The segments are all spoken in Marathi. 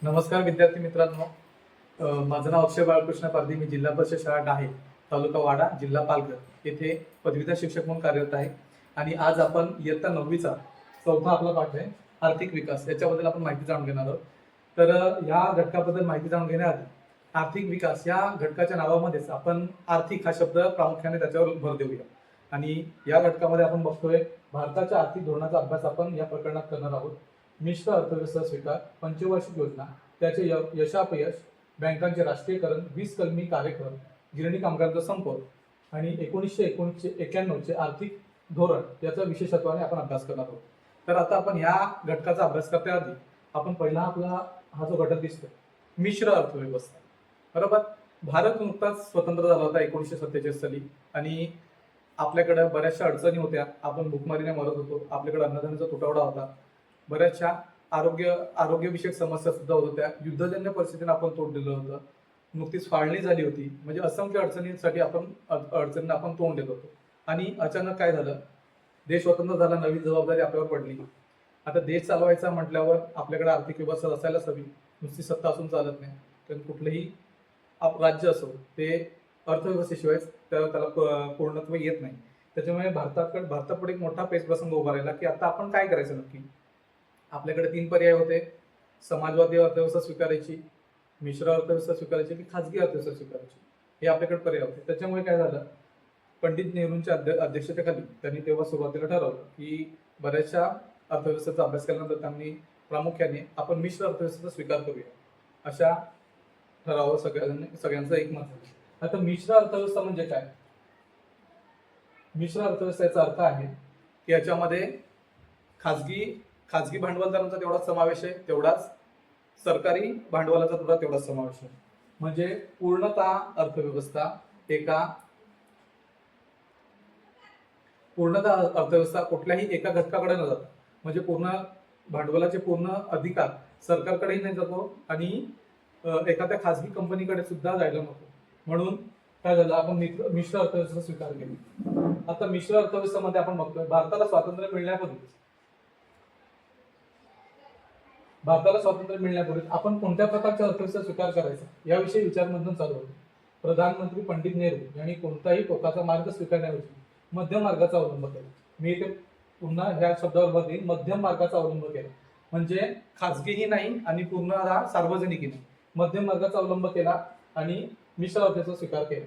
नमस्कार विद्यार्थी मित्रांनो. माझं नाव अक्षय बाळकृष्ण पारधी. मी जिल्हा परिषद शाळा डाहे, तालुका वाडा, जिल्हा पालघर येथे पदवीधर शिक्षक म्हणून कार्यरत आहे. आणि आज आपण इयत्ता 9वीचा चौथा आपला पाठ आहे आर्थिक विकास, याच्याबद्दल आपण माहिती जाणून घेणार आहोत. तर या घटकाबद्दल माहिती जाणून घेण्याआधी आर्थिक विकास या घटकाच्या नावामध्येच आपण आर्थिक हा शब्द प्रामुख्याने त्याच्यावर भर देऊया. आणि या घटकामध्ये आपण बघतोय भारताच्या आर्थिक धोरणाचा अभ्यास आपण या प्रकरणात करणार आहोत. मिश्र अर्थव्यवस्था स्वीकार, पंचवार्षिक योजना, त्याचे यशापयश, बँकांचे राष्ट्रीयकरण, 20 कलमी कार्यक्रम, गिरणी कामगारांचा संप आणि 1991चे आर्थिक धोरण याचा विशेषत्वाने आपण अभ्यास करणार आहोत. तर आता आपण या घटकाचा अभ्यास करण्याआधी आपण पहिला आपला हा जो घटक दिसतोय मिश्र अर्थव्यवस्था, बरोबर. भारत नुकताच स्वतंत्र झाला होता 1947 साली आणि आपल्याकडे बऱ्याचशा अडचणी होत्या. आपण भूकमारीने मरत होतो, आपल्याकडे अन्नधान्याचा तुटवडा होता, बऱ्याचशा आरोग्यविषयक समस्या सुद्धा होत होत्या. युद्धजन्य परिस्थितीने आपण तोंड दिलं होतं. नुकतीच फाळणी झाली होती. म्हणजे असंख्य अडचणींसाठी अडचणींना आपण तोंड देत होतो. आणि अचानक काय झालं, देश स्वतंत्र झाला, नवी जबाबदारी आपल्यावर पडली. आता देश चालवायचा म्हटल्यावर आपल्याकडे आर्थिक व्यवस्था असायलाच हवी. नुसती सत्ता असून चालत नाही. कारण कुठलंही राज्य असो ते अर्थव्यवस्थेशिवाय त्याला पूर्णत्व येत नाही. त्याच्यामुळे भारतापुढे एक मोठा पेच प्रसंग उभा राहिला की आता आपण काय करायचं नक्की. आपल्याकडे 3 पर्याय होते: समाजवादी अर्थव्यवस्था स्वीकारायची, मिश्र अर्थव्यवस्था स्वीकारायची की खाजगी अर्थव्यवस्था स्वीकारायची, हे आपल्याकडे पर्याय होते. त्याच्यामुळे काय झालं, पंडित नेहरूंच्या अध्यक्षतेखाली त्यांनी तेव्हा सुरुवातीला ठरवलं की बऱ्याचशा अर्थव्यवस्थेचा अभ्यास केल्यानंतर त्यांनी प्रामुख्याने आपण मिश्र अर्थव्यवस्थेचा स्वीकार करूया अशा ठरावावर सगळ्यांचं एकमत झालं. आता मिश्र अर्थव्यवस्था म्हणजे काय? मिश्र अर्थव्यवस्थेचा अर्थ आहे की याच्यामध्ये खाजगी भांडवलदारांचा तेवढाच समावेश आहे, तेवढाच सरकारी भांडवलाचा सुद्धा तेवढाच समावेश आहे. म्हणजे पूर्णतः अर्थव्यवस्था कुठल्याही एका घटकाकडे न जाता, म्हणजे पूर्ण भांडवलाचे पूर्ण अधिकार सरकारकडेही नाही जातो आणि एखाद्या खाजगी कंपनीकडे सुद्धा जायला नको. म्हणून काय झालं, आपण मिश्र अर्थव्यवस्था स्वीकार केली. आता मिश्र अर्थव्यवस्थेमध्ये आपण बघतोय भारताला स्वातंत्र्य मिळण्यापूर्वी आपण कोणत्या प्रकारच्या अर्थव्यवस्था स्वीकार करायचा याविषयी विचारमंथन चालू होते. प्रधानमंत्री पंडित नेहरू यांनी कोणताही टोकाचा मार्ग स्वीकारण्याऐवजी मध्यम मार्गाचा अवलंब केला. मी इथे पुन्हा ह्या शब्दावर भर देईन, मध्यम मार्गाचा अवलंब केला. म्हणजे खाजगीही नाही आणि पूर्ण सार्वजनिकही नाही, मध्यम मार्गाचा अवलंब केला आणि मिश्र अर्थव्यवस्था स्वीकार केला.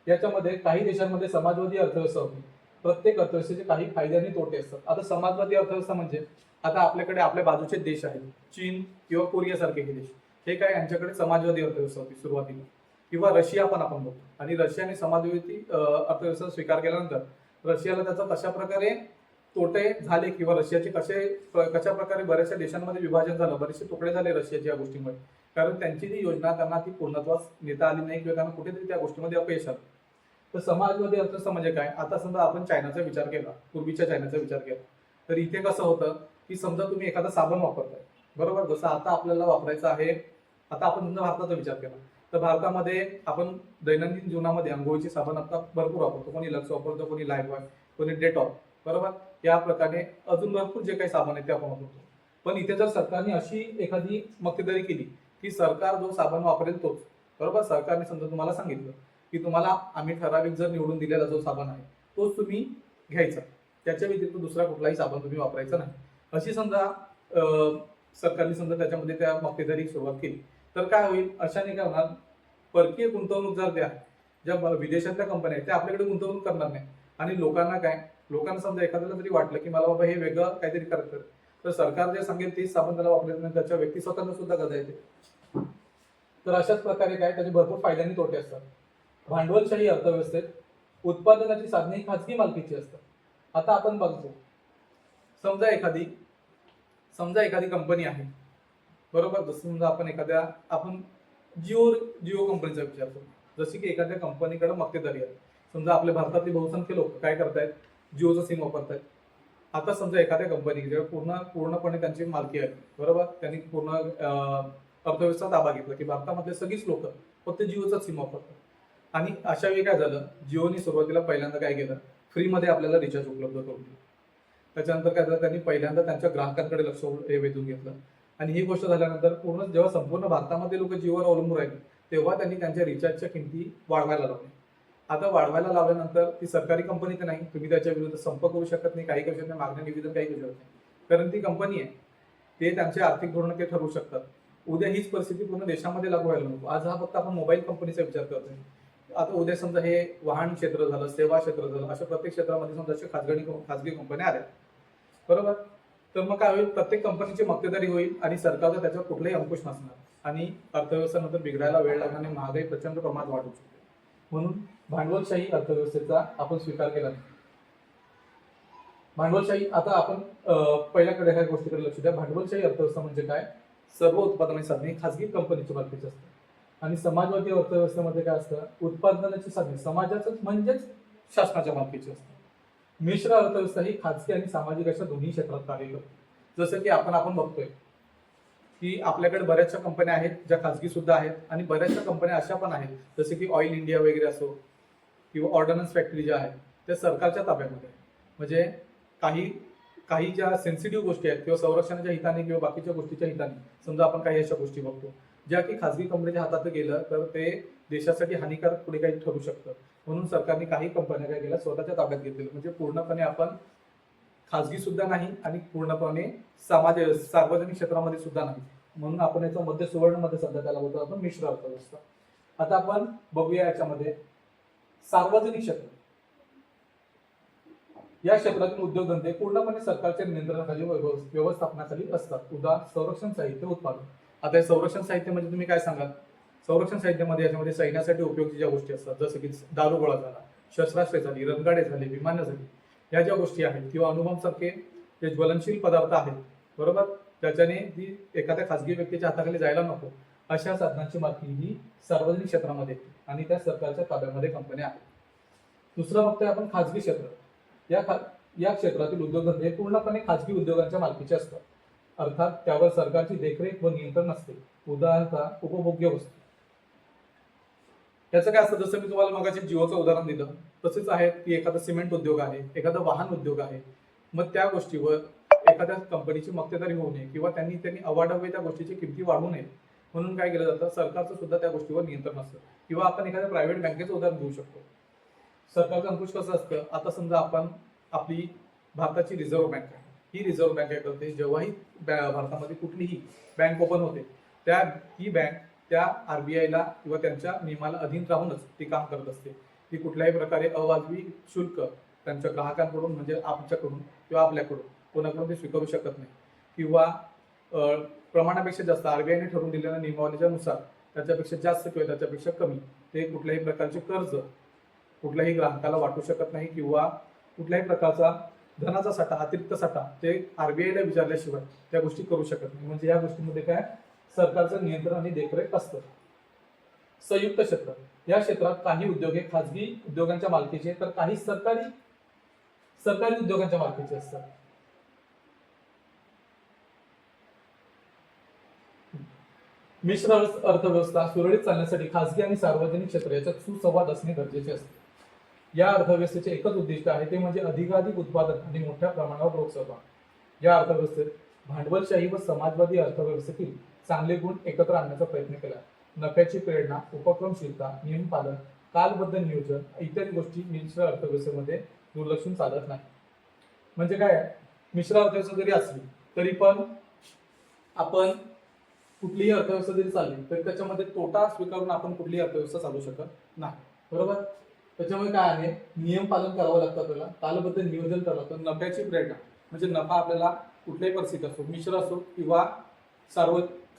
याच्यामध्ये काही देशांमध्ये समाजवादी अर्थव्यवस्था होती. प्रत्येक अर्थव्यवस्थेचे काही फायदे आणि तोटे असतात. आता समाजवादी अर्थव्यवस्था म्हणजे आता आपल्याकडे आपल्या बाजूचे देश आहेत, चीन किंवा कोरिया सारखे हे देश, हे काय यांच्याकडे समाजवादी अर्थव्यवस्था होती सुरुवातीला. किंवा रशिया पण आपण बघतो. आणि रशियाने समाजवादी अर्थव्यवस्था स्वीकार केल्यानंतर रशियाला त्याचा कशा प्रकारे तोटे झाले किंवा रशियाचे कशा प्रकारे बऱ्याचशा देशांमध्ये विभाजन झालं, बरेचसे तुकडे झाले रशियाच्या या गोष्टीमुळे. कारण त्यांची जी योजना त्यांना ती पूर्णत्वास नेता आली नाही किंवा त्यांना कुठेतरी त्या गोष्टीमध्ये अपयश आलं. तर समाजवादी अर्थव्यवस्था म्हणजे काय? आता समजा आपण चायनाचा विचार केला, पूर्वीच्या चायनाचा विचार केला, तर इथे कसं होतं की समजा तुम्ही एखादा साबण वापरताय, बरोबर. जसं आता आपल्याला वापरायचं आहे, आता आपण समजा भारताचा विचार केला तर भारतामध्ये आपण दैनंदिन जीवनामध्ये अंघोळीचे साबण आता भरपूर वापरतो. कोणी लक्स वापरतो, कोणी लाईफबॉय, कोणी डेटॉल, बरोबर. या प्रकारे अजून भरपूर जे काही साबण आहे ते आपण वापरतो. पण इथे जर सरकारने अशी एखादी मक्तेदारी केली की सरकार जो साबण वापरेल तोच, बरोबर. सरकारने समजा तुम्हाला सांगितलं की तुम्हाला आम्ही ठराविक जर निवडून दिलेला जो साबण आहे तोच तुम्ही घ्यायचा, त्याच्या व्यतिरिक्त दुसरा कुठलाही साबण तुम्ही वापरायचा नाही, अशी समजा सरकारने समजा त्याच्यामध्ये त्या मक्तेदारी सुरुवात केली, तर काय होईल, अशाने काय होणार, परकीय गुंतवणूकदार ज्या विदेशातल्या कंपन्या आहेत त्या आपल्याकडे गुंतवणूक करणार नाही. आणि लोकांना समजा एखाद्याला जरी वाटलं की मला बाबा हे वेगळं काहीतरी करायचं, तर सरकार जे सांगेल तेच साबण त्याला वापरायचं नाही, त्याच्या व्यक्ती स्वतःला सुद्धा गरजा येते. तर अशाच प्रकारे काय त्याचे भरपूर फायदे आणि तोटे असतात. भांडवलशाही अर्थव्यवस्थेत उत्पादनाची साधने ही खाजगी मालकीची असतात. आता आपण बघतो, समजा एखादी कंपनी आहे, बरोबर. जसं समजा आपण जिओ कंपनीचा विचार करू. जशी की एखाद्या कंपनीकडे मक्तेदारी आहे. समजा आपल्या भारतातले बहुसंख्य लोक काय करतायत, जिओचं सिम वापरतायत. आता समजा एखाद्या कंपनी पूर्णपणे त्यांची मालकी आहे, बरोबर, त्यांनी पूर्ण अर्थव्यवस्था ताबा घेतला की भारतामधले सगळीच लोक फक्त जिओचं सिम वापरतात. आणि अशा वेळी काय झालं, जिओनी सुरुवातीला पहिल्यांदा काय केलं, फ्रीमध्ये आपल्याला रिचार्ज उपलब्ध करून दिला. त्याच्यानंतर काय झालं, त्यांनी पहिल्यांदा त्यांच्या ग्राहकांकडे लक्ष वेधून घेतलं आणि ही गोष्ट झाल्यानंतर पूर्ण जेव्हा संपूर्ण भारतामध्ये लोक जिओवर अवलंबून राहिले तेव्हा त्यांनी त्यांच्या रिचार्जच्या किमती वाढवायला लावल्या. आता वाढवायला लावल्यानंतर ती सरकारी कंपनी तर नाही, तुम्ही त्याच्या विरुद्ध संप करू शकत नाही, काही करू शकत नाही, मागण्या निवेदन काही करू शकत नाही, कारण ती कंपनी आहे. ते त्यांचे आर्थिक धोरण ते ठरवू शकतात. उद्या हीच परिस्थिती पूर्ण देशामध्ये लागू व्हायला नको. आज हा फक्त आपण मोबाईल कंपनीचा विचार करतोय. आता उद्या समजा हे वाहन क्षेत्र झालं, सेवा क्षेत्र झालं, अशा प्रत्येक क्षेत्रामध्ये समजा अशा खाजगी कंपन्या आल्या, बरोबर, तर मग काय होईल, प्रत्येक कंपनीची मक्तेदारी होईल आणि सरकारचा त्याच्यावर कुठलाही अंकुश नसणार आणि अर्थव्यवस्था नंतर बिघडायला वेळ लागणार आणि महागाई प्रचंड प्रमाणात वाढू शकते. म्हणून भांडवलशाही अर्थव्यवस्थेचा आपण स्वीकार केला नाही. भांडवलशाही, आता आपण पहिल्याकडे ह्या गोष्टीकडे लक्ष द्या. भांडवलशाही अर्थव्यवस्था म्हणजे काय? सर्व उत्पादनाची साधने खाजगी कंपनीच्या मालकीची असतात आणि समाजवादी अर्थव्यवस्थेमध्ये काय असतं, उत्पादनाची साधने समाजाच म्हणजेच शासनाच्या मालकीची असतात. मिश्र अर्थव्यवस्था ही खाजगी आणि सामाजिक अशा दोन्ही क्षेत्रात कार्य करते. जसं की आपण बघतोय की आपल्याकडे बऱ्याचशा कंपन्या आहेत ज्या खाजगी सुद्धा आहेत आणि बऱ्याचशा कंपन्या अशा पण आहेत जसे की ऑइल इंडिया वगैरे असो किंवा ऑर्डनन्स फॅक्टरी ज्या आहेत त्या सरकारच्या ताब्यामध्ये आहे. म्हणजे काही ज्या सेन्सिटिव्ह गोष्टी आहेत किंवा संरक्षणाच्या हिताने किंवा बाकीच्या गोष्टीच्या हिताने, समजा आपण काही अशा गोष्टी बघतो ज्या की खाजगी कंपनीच्या हातात गेलं तर ते देशासाठी हानिकारक पुढे काही ठरू शकतं. म्हणून सरकारने काही कंपन्या काय केल्या, स्वतःच्या ताब्यात घेतलेल्या. म्हणजे पूर्णपणे आपण खाजगी सुद्धा नाही आणि पूर्णपणे सार्वजनिक क्षेत्रामध्ये सुद्धा नाही. म्हणून आपण याचा मध्य सुवर्ण मध्ये सध्या त्याला बोलतो आपण मिश्र अर्थव्यवस्था. आता आपण बघूया याच्यामध्ये सार्वजनिक क्षेत्र. या क्षेत्रातील उद्योगधंदे पूर्णपणे सरकारच्या नियंत्रणाखाली व्यवस्थापनाखाली असतात. संरक्षण साहित्य उत्पादन. आता हे संरक्षण साहित्य म्हणजे तुम्ही काय सांगाल? संरक्षण साहित्यामध्ये याच्यामध्ये सैन्यासाठी उपयोगी ज्या गोष्टी असतात, जसं की दारुगोळा झाला, शस्त्रास्त्रे झाली, रणगाडे झाले, विमानं झाली, या ज्या गोष्टी आहेत किंवा अणुबॉम्बसारखे जे ज्वलनशील पदार्थ आहेत, बरोबर, त्याच्याने ती एखाद्या खाजगी व्यक्तीच्या हाताखाली जायला नको, अशा साधनांची मालकी ही सार्वजनिक क्षेत्रामध्ये आणि त्या सरकारच्या ताब्यामध्ये कंपन्या आहेत. दुसरं बघतोय आपण खाजगी क्षेत्र. या क्षेत्रातील उद्योगधंदे पूर्णपणे खाजगी उद्योगांच्या मालकीचे असतात, अर्थात त्यावर सरकारची देखरेख व नियंत्रण नसते. उदाहरणार्थ उपभोग्य वस्तू. याचं काय असतं, जसं मी तुम्हाला मगाशी जिओचं उदाहरण दिलं तसेच आहे की एखादा सिमेंट उद्योग आहे, एखादा वाहन उद्योग आहे, मग त्या गोष्टीवर एखाद्या कंपनीची मक्तेदारी होऊ नये किंवा त्यांनी अवाढव्य त्या गोष्टीची किमती वाढवू नये म्हणून काय केलं जातं, सरकारचं सुद्धा त्या गोष्टीवर नियंत्रण असतं. किंवा आपण एखाद्या प्रायव्हेट बँकेचं उदाहरण देऊ शकतो. सरकारचं अंकुश कसं असतं, आता समजा आपण आपली भारताची रिझर्व्ह बँक आहे, ही रिझर्व्ह बँक काय करते, जेव्हाही भारतामध्ये कुठलीही बँक ओपन होते ही बँक त्या आरबीआयला किंवा त्यांच्या नियमाला अधीन राहूनच ती काम करत असते. ती कुठल्याही प्रकारे अवाजवी शुल्क त्यांच्या ग्राहकांकडून म्हणजे आमच्याकडून किंवा आपल्याकडून कोणाकडून ते स्वीकारू शकत नाही किंवा प्रमाणापेक्षा जास्त आरबीआयने ठरवून दिलेल्या नियमावलीच्या नुसार त्याच्यापेक्षा जास्त किंवा त्याच्यापेक्षा कमी ते कुठल्याही प्रकारचे कर्ज कुठल्याही ग्राहकाला वाटू शकत नाही किंवा कुठल्याही प्रकारचा धनाचा साठा, अतिरिक्त साठा ते आरबीआयला विचारल्याशिवाय त्या गोष्टी करू शकत नाही. म्हणजे या गोष्टीमध्ये काय, सरकारचं नियंत्रण आणि देखरेख असतं. संयुक्त क्षेत्र. या क्षेत्रात काही उद्योग हे खाजगी उद्योगांच्या मालकीचे तर काही सरकारी उद्योगांच्या मालकीचे असतात. मिश्र अर्थव्यवस्था सुरळीत चालण्यासाठी खाजगी आणि सार्वजनिक क्षेत्र याच्यात सुसंवाद असणे गरजेचे असते. या अर्थव्यवस्थेचे एकच उद्दिष्ट आहे, ते म्हणजे अधिकाधिक उत्पादन आणि मोठ्या प्रमाणावर लोकसहभाग. या अर्थव्यवस्थेत भांडवलशाही व समाजवादी अर्थव्यवस्थेतील चांगले गुण एकत्र आणण्याचा प्रयत्न केला. नफ्याची प्रेरणा, उपक्रमशीलता, नियम पालन, कालबद्ध नियोजन इत्यादी गोष्टी मिश्र अर्थव्यवस्थेमध्ये दुर्लक्षून चालत नाही. म्हणजे काय, मिश्र अर्थव्यवस्था जरी असली तरी पण आपण कुठलीही अर्थव्यवस्था जरी चालली तरी त्याच्यामध्ये तोटा स्वीकारून आपण कुठलीही अर्थव्यवस्था चालू शकत नाही, बरोबर. त्याच्यामुळे काय आहे, नियम पालन करावं लागतं आपल्याला, कालबद्ध नियोजन करावं लागतं. नफ्याची प्रेरणा म्हणजे नफा आपल्याला कुठल्याही परिस्थितीत असो, मिश्र असो किंवा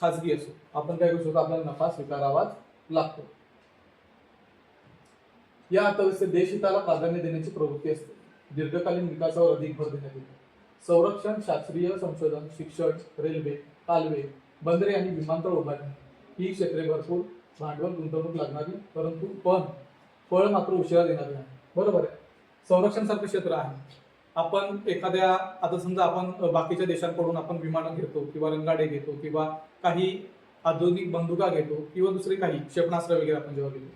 खाजगी असो, आपण काय करू शकतो, आपल्याला नफा स्वीकारावाच लागतो. या अर्थव्यवस्थेत देशहिताला प्राधान्य देण्याची प्रवृत्ती असते. दीर्घकालीन विकासावर अधिक भर देण्यात येतो. संरक्षण, शास्त्रीय संशोधन, शिक्षण, रेल्वे, कालवे, बंदरे आणि विमानतळ उभारणी ही क्षेत्रे भरपूर भांडवल गुंतवणूक लागणारी, परंतु फळ मात्र उशिरा देणारी आहे, बरोबर आहे. संरक्षण सारखं क्षेत्र आहे. आपण एखाद्या, आता समजा आपण बाकीच्या देशांकडून आपण विमानं घेतो किंवा रणगाडे घेतो किंवा काही आधुनिक बंदुका घेतो किंवा दुसरे काही क्षेपणास्त्र वगैरे आपण जेव्हा घेतो,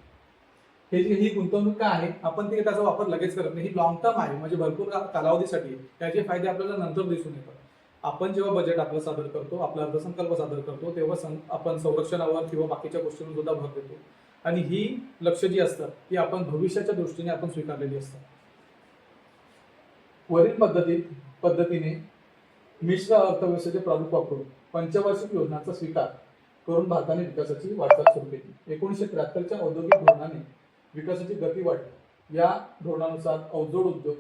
ही गुंतवणूक काय आहे, आपण त्याचा वापर लगेच करत नाही. ही लॉंग टर्म आहे, म्हणजे भरपूर कालावधीसाठी त्याचे फायदे आपल्याला नंतर दिसून येतात. आपण जेव्हा बजेट आपलं सादर करतो, आपला अर्थसंकल्प सादर करतो, तेव्हा आपण संरक्षणावर किंवा बाकीच्या गोष्टींवर सुद्धा भर देतो. आणि ही लक्ष्य जी असतात ती आपण भविष्याच्या दृष्टीने आपण स्वीकारलेली असतात. वरील पद्धतीने मिश्र अर्थव्यवस्थेचे प्रारूप वापरून पंचवार्षिक योजनांचा स्वीकार करून भारताने विकासाची वाटचाल सुरू केली. 1973च्या औद्योगिक धोरणाने विकासाची गती वाढली. या धोरणानुसार अवजोड उद्योग,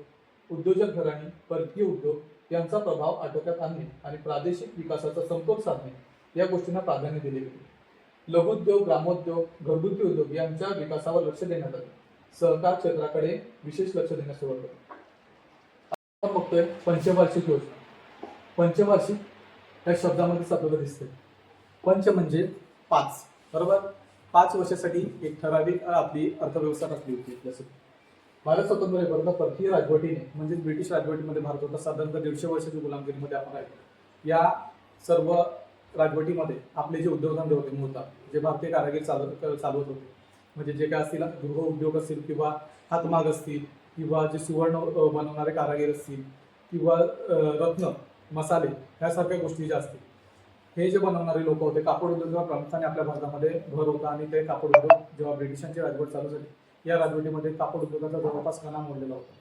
उद्योजक घराणी, परकीय उद्योग यांचा प्रभाव आटोक्यात आणणे आणि प्रादेशिक विकासाचा समतोल साधणे या गोष्टींना प्राधान्य दिले गेले. लघुउद्योग, ग्रामोद्योग, घरगुती उद्योग यांच्या विकासावर लक्ष देण्यात आले. सहकार क्षेत्राकडे विशेष लक्ष देण्यास सुरुवात झाली. आपण बघतोय पंचवार्षिक योजना. पंचवार्षिक या शब्दामध्ये आपल्याला दिसते. पंच म्हणजे 5, बरोबर. 5 वर्षासाठी एक ठराविक आपली अर्थव्यवस्था टाकली होती. जसं भारत स्वतंत्र परकीय राजवटीने म्हणजे ब्रिटिश राजवटीमध्ये भारत होता. साधारणतः 150 वर्षाची गुलामगिरीमध्ये आपण आहे. या सर्व राजवटीमध्ये आपले जे उद्योगधंदे होते मूळतः जे भारतीय कारागीर चालवत होते, म्हणजे जे काय असतील गृह उद्योग असतील किंवा हातमाग असतील किंवा जे सुवर्ण बनवणारे कारागीर असतील किंवा रत्न, मसाले ह्यासारख्या गोष्टी ज्या असतील, हे जे बनवणारे लोक होते. कापड उद्योगावर प्रामुख्याने आपल्या भारतामध्ये भर होता आणि ते कापड उद्योग जेव्हा ब्रिटिशांची राजवट चालू झाली या राजवटीमध्ये कापड उद्योगाचा जवळपास कणा मोडलेला होता.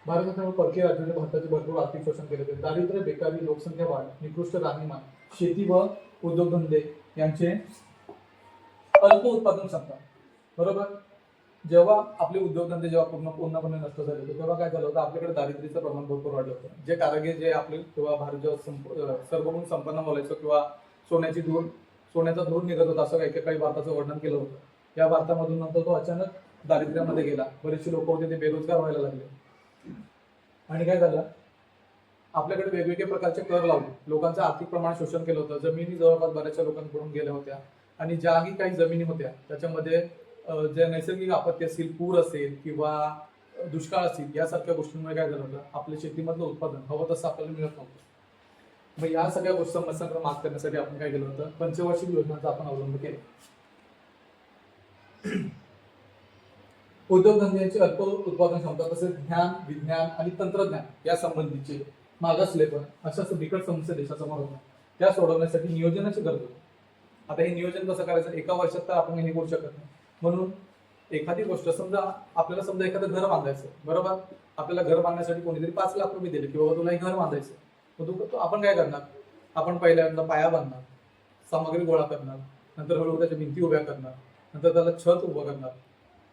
भारताच्या परकीय राज्याने भारताचे भरपूर आर्थिक शोषण केले होते. दारिद्र्य, बेकारी, लोकसंख्या वाढ, निकृष्ट राहणीमान, शेती व उद्योगधंदे यांचे अल्प उत्पादन क्षमता, बरोबर. जेव्हा आपले उद्योगधंदे जेव्हा पूर्णपणे नष्ट झाले होते तेव्हा काय झालं होतं, आपल्याकडे दारिद्र्याचं प्रमाण भरपूर वाढलं होतं. जे कारागीर जे आपले किंवा भारत जेव्हा सर्वगुण संपन्न बोलायचं किंवा सोन्याचा धूर निघत होता असं काही भारताचं वर्णन केलं होतं. या भारतामधून नंतर तो अचानक दारिद्र्यामध्ये गेला. बरेचसे लोक होते ते बेरोजगार व्हायला लागले. आणि काय झालं, आपल्याकडे वेगवेगळे प्रकारचे कर लावले, लोकांचं आर्थिक प्रमाण शोषण केलं होतं. जमिनी जवळपास बऱ्याचशा लोकांकडून गेल्या होत्या आणि ज्याही काही जमिनी होत्या त्याच्यामध्ये जे नैसर्गिक आपत्ती असतील, पूर असेल किंवा दुष्काळ असतील यासारख्या गोष्टींमुळे काय झालं होतं, आपल्या शेतीमधलं उत्पादन हवं तसं आपल्याला मिळत नव्हतं. मग या सगळ्या गोष्टी समस्यांवर मात करण्यासाठी आपण काय केलं होतं, पंचवार्षिक योजनांचा आपण अवलंब केला. उद्योगधंद्यांची अल्प उत्पादन क्षमता तसेच ज्ञान, विज्ञान आणि तंत्रज्ञान या संबंधीचे मागासलेपण अशा बिकट समस्या देशासमोर होत्या. त्या सोडवण्यासाठी नियोजनाची गरज होती. आता हे नियोजन कसं करायचं, एका वर्षात तर आपण हे करू शकत नाही. म्हणून एखादी गोष्ट आपल्याला एखादं घर बांधायचं, बरोबर. आपल्याला घर बांधण्यासाठी कोणीतरी 5 लाख रुपये दिले किंवा तुला हे घर बांधायचं, मग आपण काय करणार, आपण पहिल्यांदा पाया बांधणार, सामग्री गोळा करणार, नंतर हळूहळू त्याच्या भिंती उभ्या करणार, नंतर त्याला छत उभं करणार,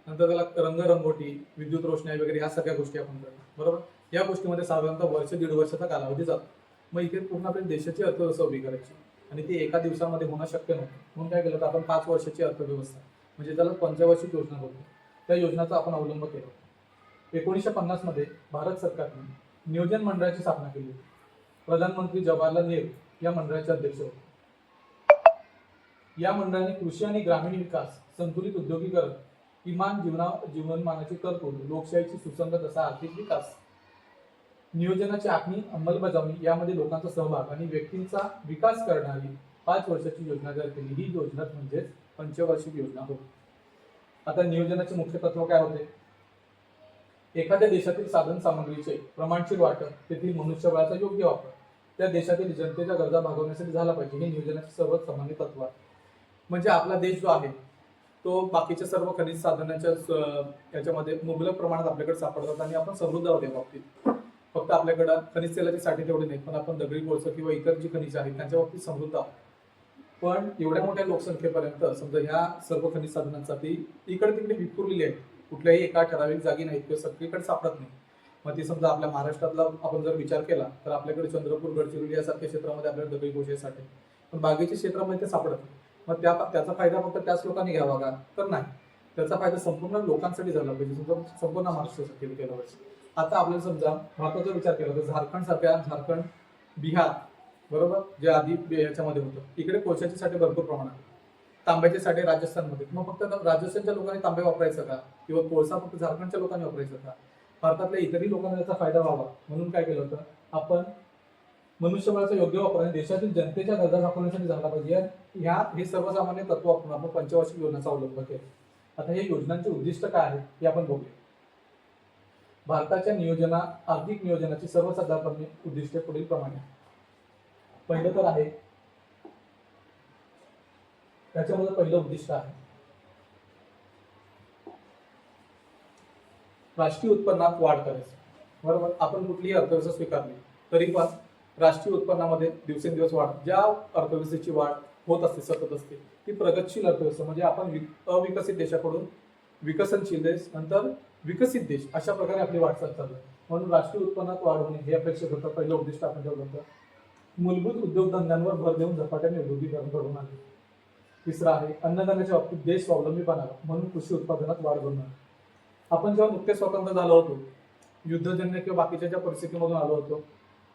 नंतर त्याला रंगरंगोटी, विद्युत रोषणाई वगैरे ह्या सगळ्या गोष्टी आपण करणार, बरोबर. या गोष्टीमध्ये साधारणतः वर्ष 1.5 वर्षाचा कालावधी जातो. मग इथे पूर्ण आपली देशाची अर्थव्यवस्था उभी करायची आणि ती एका दिवसामध्ये होणं शक्य नव्हतं. म्हणून काय केलं तर आपण 5 वर्षाची अर्थव्यवस्था म्हणजे त्याला पंचवार्षिक योजना बोलतो, त्या योजनाचा आपण अवलंब केला. 1950 मध्ये भारत सरकारने नियोजन मंडळाची स्थापना केली होती. प्रधानमंत्री जवाहरलाल नेहरू या मंडळाचे अध्यक्ष होते. या मंडळाने कृषी आणि ग्रामीण विकास, संतुलित उद्योगीकरण, किमान जीवनमानाची तरतूद, लोकशाहीची सुसंगत असा आर्थिक विकास, नियोजनाची आखणी, अंमलबजावणी यामध्ये लोकांचा सहभाग आणि व्यक्तींचा विकास करणारी 5 वर्षाची योजना तयार केली. ही योजना म्हणजेच पंचवार्षिक योजना होती. आता नियोजनाचे मुख्य तत्व काय होते, एखाद्या देशातील साधन सामग्रीचे प्रमाणशीर वाटप, तेथील मनुष्यबळाचा योग्य वापर, त्या देशातील जनतेच्या गरजा भागवण्यासाठी झाला पाहिजे. हे नियोजनाचे सर्वात सामान्य तत्व आहे. म्हणजे आपला देश जो आहे तो बाकीच्या सर्व खनिज साधनांच्या याच्यामध्ये मुबलक प्रमाणात आपल्याकडे सापडतात आणि आपण समृद्ध आहोत या बाबतीत. फक्त आपल्याकडं खनिज तेलाची साठी तेवढी नाही, पण आपण दगडी कोळसा किंवा इतर जी खनिज आहेत त्यांच्या बाबतीत समृद्ध आहोत. पण एवढ्या मोठ्या लोकसंख्येपर्यंत समजा ह्या सर्व खनिज साधनांसाठी इकडे तिकडे विखुरलेली आहेत, कुठल्याही एका ठराविक जागी नाहीत किंवा सगळीकडे सापडत नाही. मग ती समजा आपल्या महाराष्ट्रातला आपण जर विचार केला तर आपल्याकडे चंद्रपूर, गडचिरोली यासारख्या क्षेत्रामध्ये आपल्याला दगडी कोळशासाठी, पण बागेच्या क्षेत्रामध्ये ते सापडत नाही. मग त्याचा फायदा फक्त त्याच लोकांनी घ्यावा का, तर नाही. त्याचा फायदा संपूर्ण लोकांसाठी झाला पाहिजे, संपूर्ण महाराष्ट्रासाठी केला पाहिजे. आता आपल्याला समजा भारताचा विचार केला तर झारखंड, बिहार, बरोबर, जे आधी याच्यामध्ये होतं, इकडे कोळशाचे साठे भरपूर प्रमाणात, तांब्याचे साठे राजस्थानमध्ये. मग फक्त राजस्थानच्या लोकांनी तांबे वापरायचं का, किंवा कोळसा फक्त झारखंडच्या लोकांनी वापरायचं का, भारतातल्या इतरही लोकांना त्याचा फायदा व्हावा म्हणून काय केलं होतं, आपण मनुष्यबळाचा योग्य वापर देशातील जनतेच्या गरजा भागवण्यासाठी झाला पाहिजे. हे सर्वसामान्य तत्व वापरून आपण पंचवार्षिक योजनाचा अवलंब केला. आता हे योजनांचे उद्दिष्ट काय आहे हे आपण बघूया. भारताच्या आर्थिक नियोजनाची सर्वसाधारणपणे उद्दिष्टे पुढील प्रमाणे. पहिलं तर आहे, त्याच्यामध्ये पहिलं उद्दिष्ट आहे राष्ट्रीय उत्पन्नात वाढ करायची. बरोबर, आपण कुठलीही अर्थव्यवस्था स्वीकारली तरी पण राष्ट्रीय उत्पन्नामध्ये दिवसेंदिवस वाढ, ज्या अर्थव्यवस्थेची वाढ होत असते, सतत असते, ती प्रगतशील अर्थव्यवस्था म्हणजे आपण अविकसित देशाकडून विकसनशील देश, नंतर विकसित देश, अशा प्रकारे आपली वाटचाल चालू आहे. म्हणून राष्ट्रीय उत्पन्नात वाढ होणे हे अपेक्षित होतं. पहिलं उद्दिष्ट आपण ठेवलं होतं. मूलभूत उद्योगधंद्यांवर भर देऊन झपाट्याने उद्योगीकरण घडवून आणले. तिसरा आहे अन्नधान्याच्या बाबतीत देश स्वावलंबी बनावा, म्हणून कृषी उत्पादनात वाढ घडवणार. आपण जेव्हा नुकतेच स्वतंत्र झालो होतो, युद्धजन्य किंवा बाकीच्या ज्या परिस्थितीमधून आलो होतो,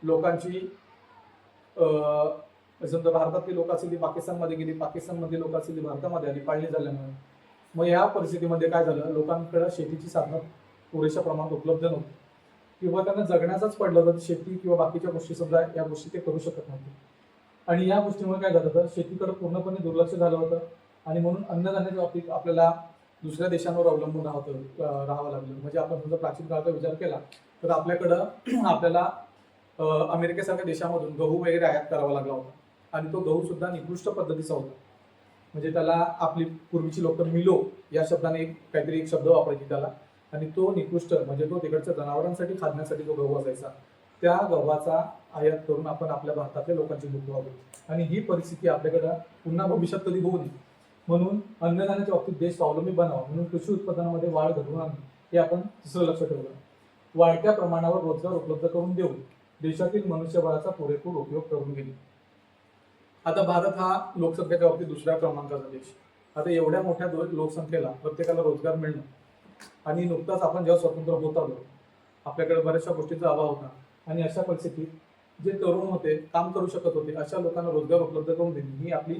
लोकांची समजा भारतातली लोक असतील ती पाकिस्तानमध्ये गेली, पाकिस्तानमधली लोक असतील ती भारतामध्ये आली, पाळली झाल्यामुळे. मग या परिस्थितीमध्ये काय झालं, लोकांकडे शेतीची साधनं पुरेशा प्रमाणात उपलब्ध नव्हती किंवा त्यांना जगण्याचाच पडलं तर शेती किंवा बाकीच्या गोष्टी समजा या गोष्टी ते करू शकत नव्हते. आणि या गोष्टीमुळे काय झालं तर शेतीकडे पूर्णपणे दुर्लक्ष झालं होतं आणि म्हणून अन्नधान्याच्या बाबतीत आपल्याला दुसऱ्या देशांवर अवलंबून राहावं लागलं. म्हणजे आपण समजा प्राचीन काळाचा विचार केला तर आपल्याकडं आपल्याला अमेरिकेसारख्या देशामधून गहू वगैरे आयात करावा लागला होता आणि तो गहू सुद्धा निकृष्ट पद्धतीचा होता. म्हणजे त्याला आपली पूर्वीची लोक मिलो या शब्दाने काहीतरी एक शब्द वापरायची त्याला, आणि तो निकृष्ट म्हणजे तो तिकडच्या जनावरांसाठी खाण्यासाठी जो गहू असायचा, त्या गव्हाचा आयात करून आपण आपल्या भारतातल्या लोकांची लूट व्हावी आणि ही परिस्थिती आपल्याकडे पुन्हा भविष्यात कधी होऊ नये म्हणून अन्नधान्याच्या बाबतीत देश स्वावलंबी बनावा, म्हणून कृषी उत्पादनामध्ये वाढ घडवून आणणे हे आपण तिसरं लक्ष ठेवलं. वाढत्या प्रमाणावर रोजगार उपलब्ध करून देऊन देशातील मनुष्यबळाचा पुरेपूर उपयोग करून घेणे. आता भारत हा लोकसंख्येच्या बाबतीत दुसऱ्या क्रमांकाचा देश. आता एवढ्या मोठ्या लोकसंख्येला प्रत्येकाला रोजगार मिळणं आणि नुकताच आपण जेव्हा स्वतंत्र होत आलो, आपल्याकडे बऱ्याचशा गोष्टीचा अभाव होता आणि अशा परिस्थितीत जे तरुण होते, काम करू शकत होते, अशा लोकांना रोजगार उपलब्ध करून देणे ही आपली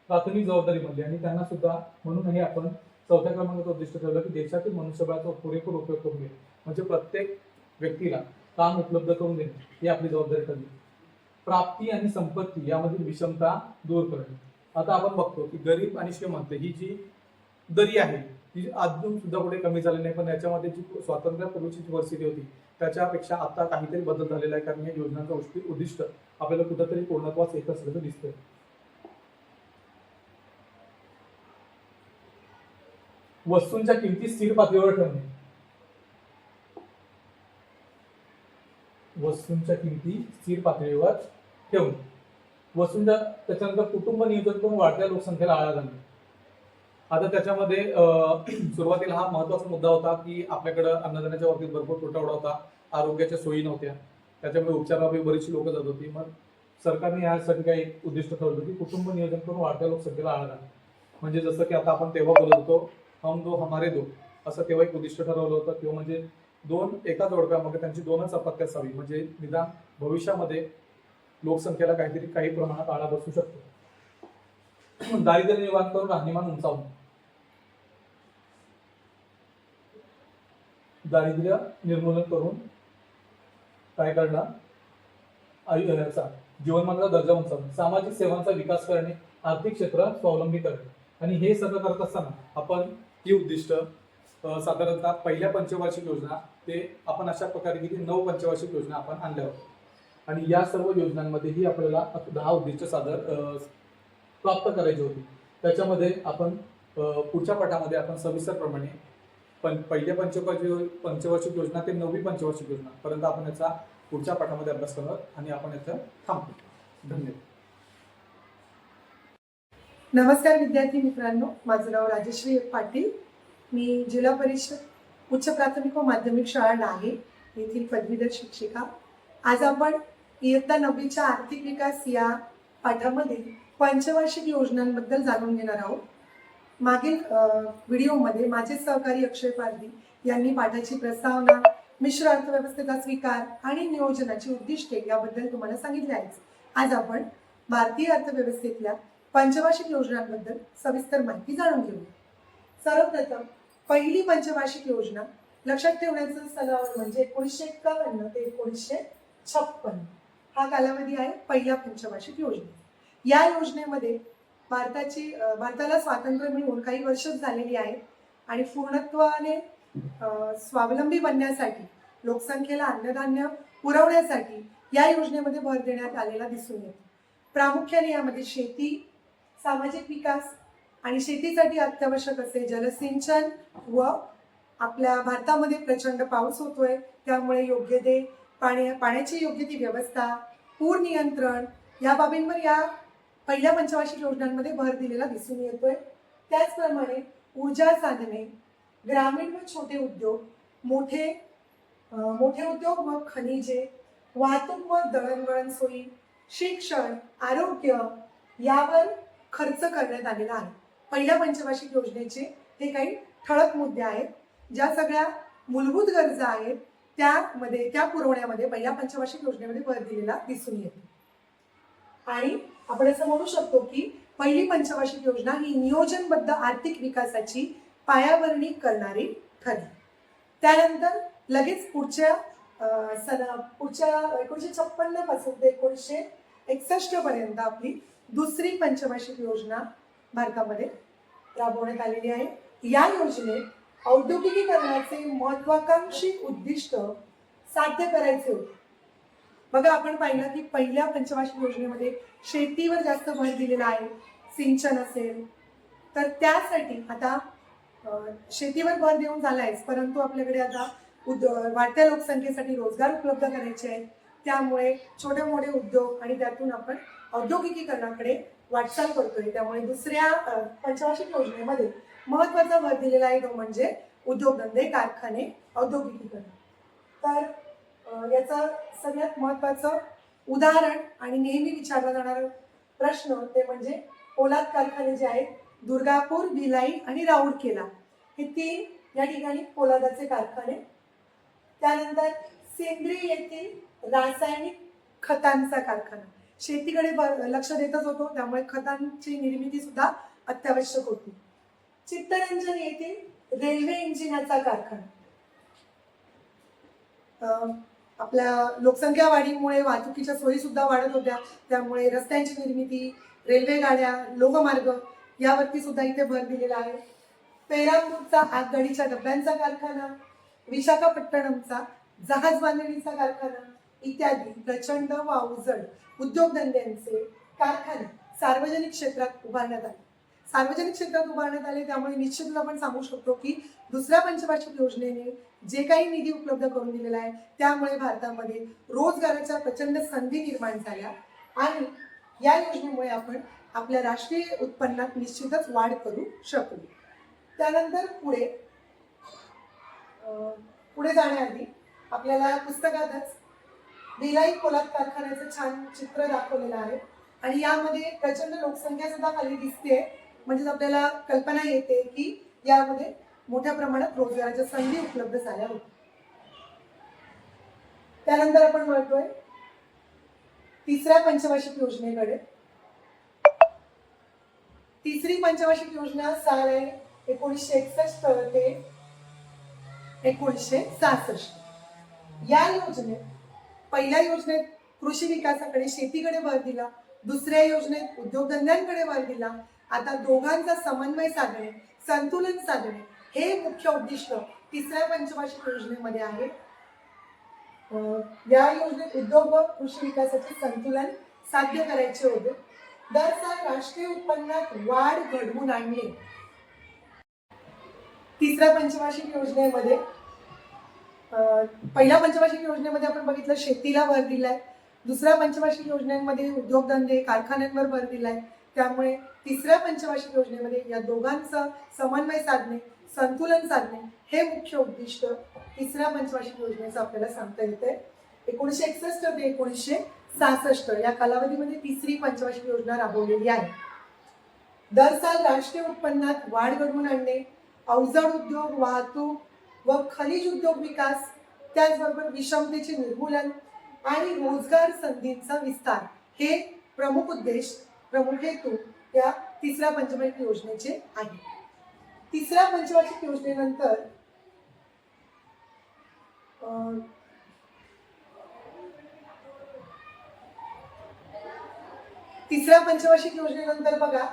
प्राथमिक जबाबदारी बनली. आणि त्यांना सुद्धा म्हणूनही आपण चौथ्या क्रमांकाचं उद्दिष्ट ठेवलं की देशातील मनुष्यबळाचा पुरेपूर उपयोग करून घेणे, म्हणजे प्रत्येक व्यक्तीला काम उपलब्ध करून देणे ही आपली जबाबदारी ठरली. प्राप्ती आणि संपत्ती यामधील विषमता दूर करणे. आता आपण बघतो की गरीब आणि श्रीमंत ही जी दरी आहे ती अजून सुद्धा कुठे कमी झाली नाही, पण याच्यामध्ये जी स्वातंत्र्यापूर्वीची जी परिस्थिती होती त्याच्यापेक्षा आता काहीतरी बदल झालेला आहे, कारण या योजनांचं उद्दिष्ट आपल्याला कुठेतरी पूर्णत्वास येत असल्याचं दिसतंय. वस्तूंच्या किमती स्थिर पातळीवर ठेवणे. वस्तूंच्या किमती स्थिर पातळीवर ठेवणे. वस्तूंच्या त्याच्यानंतर कुटुंब नियोजन करून वाढत्या लोकसंख्येला आळा घालणे. आता त्याच्यामध्ये सुरुवातीला हा महत्वाचा मुद्दा होता की आपल्याकडे अन्नधान्याच्या बाबतीत भरपूर तुटवडा होता, आरोग्याच्या सोयी नव्हत्या, त्याच्यामुळे उपचारासाठी बरीचशी लोक जात होती. मग सरकारने यासाठी काही एक उद्दिष्ट ठेवलं की कुटुंब नियोजन करून वाढत्या लोकसंख्येला आळा घालणे. म्हणजे जसं की आता आपण तेव्हा बोलत होतो हम दो हमारे दो, असं तेव्हा एक उद्दिष्ट ठरवलं होतं किंवा म्हणजे दोन एका जोडप्यामध्ये त्यांची दोनच अपत्य असावी, म्हणजे निदान भविष्यामध्ये लोकसंख्येला काही प्रमाणात आळा बसू शकतो. दारिद्र्य निवारण करून राहणीमान उंचावणे. दारिद्र्य निर्मूलन करून काय करणं, जीवनमानाचा दर्जा उंचावणे. सामाजिक सेवांचा विकास करणे, आर्थिक क्षेत्र स्वावलंबी करणे. आणि हे सगळं करत असताना आपण ही उद्दिष्ट साधारणतः पहिल्या पंचवार्षिक योजना ते आपण अशा प्रकारे की 9 पंचवार्षिक योजना आपण आणल्या होत्या आणि या सर्व योजनांमध्येही आपल्याला 10 उद्दिष्ट प्राप्त करायची होती. त्याच्यामध्ये आपण पुढच्या पाठामध्ये आपण सविस्तरप्रमाणे पहिल्या पंचवार्षिक योजना ते 9वी पंचवार्षिक योजना पर्यंत आपण याचा पुढच्या पाठामध्ये अभ्यास करणार आणि आपण याचा थांबतो. धन्यवाद. नमस्कार विद्यार्थी मित्रांनो, माझं नाव राजश्री पाटील. मी जिल्हा परिषद उच्च प्राथमिक व माध्यमिक शाळा डाहे येथील पदवीधर शिक्षिका. आज आपण इयत्ता 9वीच्या आर्थिक विकास या पाठामध्ये पंचवार्षिक योजनांबद्दल जाणून घेणार आहोत. मागील व्हिडिओमध्ये माझे सहकारी अक्षय पारधी यांनी पाठाची प्रस्तावना, मिश्र अर्थव्यवस्थेचा स्वीकार आणि नियोजनाची उद्दिष्टे याबद्दल तुम्हाला सांगितले आहे. आज आपण भारतीय अर्थव्यवस्थेतल्या पंचवार्षिक योजनांबद्दल सविस्तर माहिती जाणून घेऊ. सर्वप्रथम पहिली पंचवार्षिक योजना लक्षात ठेवण्याचा सराव म्हणजे 1951 ते 1956 हा कालावधी आहे पहिल्या पंचवार्षिक योजने. या योजनेमध्ये भारताला स्वातंत्र्य मिळून काही वर्षच झालेली आहेत आणि पूर्णत्वाने स्वावलंबी बनण्यासाठी, लोकसंख्येला अन्नधान्य पुरवण्यासाठी या योजनेमध्ये भर देण्यात आलेला दिसून येतो. प्रामुख्याने यामध्ये शेती, सामाजिक विकास आणि शेतीसाठी अत्यावश्यक असे जलसिंचन व आपल्या भारतामध्ये प्रचंड पाऊस होतोय त्यामुळे योग्य ते पाण्याची योग्य ती व्यवस्था, पूर नियंत्रण या बाबींवर या पहिल्या पंचवार्षिक योजनांमध्ये भर दिलेला दिसून येतोय. त्याचप्रमाणे ऊर्जा साधने, ग्रामीण व छोटे उद्योग, मोठे उद्योग व खनिजे, वाहतूक व दळणवळण सोयी, शिक्षण, आरोग्य यावर खर्च करण्यात आलेला आहे. पहिल्या पंचवार्षिक योजनेचे हे काही ठळक मुद्दे आहेत. ज्या सगळ्या मूलभूत गरजा आहेत त्या पुरवण्यामध्ये पहिल्या पंचवार्षिक योजनेमध्ये भर दिलेला दिसून येतो. आणि आपण असं म्हणू शकतो की पहिली पंचवार्षिक योजना ही नियोजनबद्ध आर्थिक विकासाची पायाभरणी करणारी ठरली. त्यानंतर लगेच पुढच्या 1956 पासून ते 1961 पर्यंत आपली दुसरी पंचवार्षिक योजना भारतामध्ये राबवण्यात आलेली आहे. या योजनेत औद्योगिकीकरणाचे महत्वाकांक्षी उद्दिष्ट साध्य करायचे होते. बघा, आपण पाहिलं की पहिल्या पंचवार्षिक योजनेमध्ये शेतीवर जास्त भर दिलेला आहे, सिंचन असेल तर त्यासाठी आता शेतीवर भर देऊन झालायच, परंतु आपल्याकडे आता वाढत्या लोकसंख्येसाठी रोजगार उपलब्ध करायचे आहेत. त्यामुळे छोटे मोठे उद्योग आणि त्यातून आपण औद्योगिकीकरणाकडे वाटचाल करतोय. त्यामुळे दुसऱ्या पंचवार्षिक योजनेमध्ये महत्वाचा भर दिलेला आहे तो म्हणजे उद्योगधंदे, कारखाने, औद्योगिकीकरण. तर याचं सगळ्यात महत्वाचं उदाहरण आणि नेहमी विचारला जाणारा प्रश्न ते म्हणजे पोलाद कारखाने जे आहेत, दुर्गापूर, भिलाई आणि राऊरकेला हे 3 या ठिकाणी पोलादाचे कारखाने. त्यानंतर सेंद्रिय येथील रासायनिक खतांचा कारखाना. शेतीकडे लक्ष देतच होतो त्यामुळे खतांची निर्मिती सुद्धा अत्यावश्यक होती. चित्तरंजन येथील रेल्वे इंजिनाचा कारखाना. आपल्या लोकसंख्या वाढीमुळे वाहतुकीच्या सोयी सुद्धा वाढत होत्या, त्यामुळे रस्त्यांची निर्मिती, रेल्वे गाड्या, लोहमार्ग यावरती सुद्धा इथे भर दिलेला आहे. पेरांबूरचा आगगाडीच्या डब्यांचा कारखाना, विशाखापट्टणमचा जहाज बांधणीचा कारखाना इत्यादी प्रचंड व अवजड उद्योगधंद्यांचे कारखाने सार्वजनिक क्षेत्रात उभारण्यात आले. त्यामुळे निश्चितच आपण सांगू शकतो की दुसऱ्या पंचवार्षिक योजनेने जे काही निधी उपलब्ध करून दिलेला आहे त्यामुळे भारतामध्ये रोजगाराच्या प्रचंड संधी निर्माण झाल्या आणि या योजनेमुळे आपण आपल्या राष्ट्रीय उत्पन्नात निश्चितच वाढ करू शकू. त्यानंतर पुढे जाण्याआधी आपल्याला पुस्तकातच भिलाई पोलाद कारखान्याचं छान चित्र दाखवलेलं आहे आणि यामध्ये प्रचंड लोकसंख्या सुद्धा खाली दिसते. म्हणजेच आपल्याला कल्पना येते की यामध्ये मोठ्या प्रमाणात रोजगाराच्या संधी उपलब्ध झाल्या होत्या. त्यानंतर आपण वळतोय तिसऱ्या पंचवार्षिक योजनेकडे. तिसरी पंचवार्षिक योजना साल आहे 1961 ते 1966. या योजनेत पहिल्या योजनेत कृषी विकासाकडे, शेतीकडे भर दिला, दुसऱ्या योजनेत उद्योगधंद्यांकडे भर दिला. आता दोघांचा समन्वय साधणे, संतुलन साधणे हे मुख्य उद्दिष्ट तिसऱ्या पंचवार्षिक योजनेमध्ये आहे. या योजनेत उद्योग व कृषी विकासाचे संतुलन साध्य करायचे होते. दर साल राष्ट्रीय उत्पन्नात वाढ घडवून आणणे. तिसऱ्या पंचवार्षिक योजनेमध्ये पहिल्या पंचवार्षिक योजनेमध्ये आपण बघितलं शेतीला भर दिलाय, दुसऱ्या पंचवार्षिक योजनेमध्ये उद्योगधंदे, कारखान्यांवर भर दिलाय. त्यामुळे तिसऱ्या पंचवार्षिक योजनेमध्ये या दोघांचा समन्वय साधणे, संतुलन साधणे हे मुख्य उद्दिष्ट तिसऱ्या पंचवार्षिक योजनेचं आपल्याला सांगता येतंय. 1961 ते 1966 या कालावधीमध्ये तिसरी पंचवार्षिक योजना राबवलेली आहे. दर साल राष्ट्रीय उत्पन्नात वाढ घडवून आणणे, अवजड उद्योग, वाहतूक व खनिज उद्योग विकास, त्याचबरोबर विषमतेचे निर्मूलन आणि रोजगार संधींचा विस्तार हे प्रमुख उद्देश, प्रमुख हेतू या तिसऱ्या पंचवार्षिक योजनेचे आहे. तिसऱ्या पंचवार्षिक योजनेनंतर बघा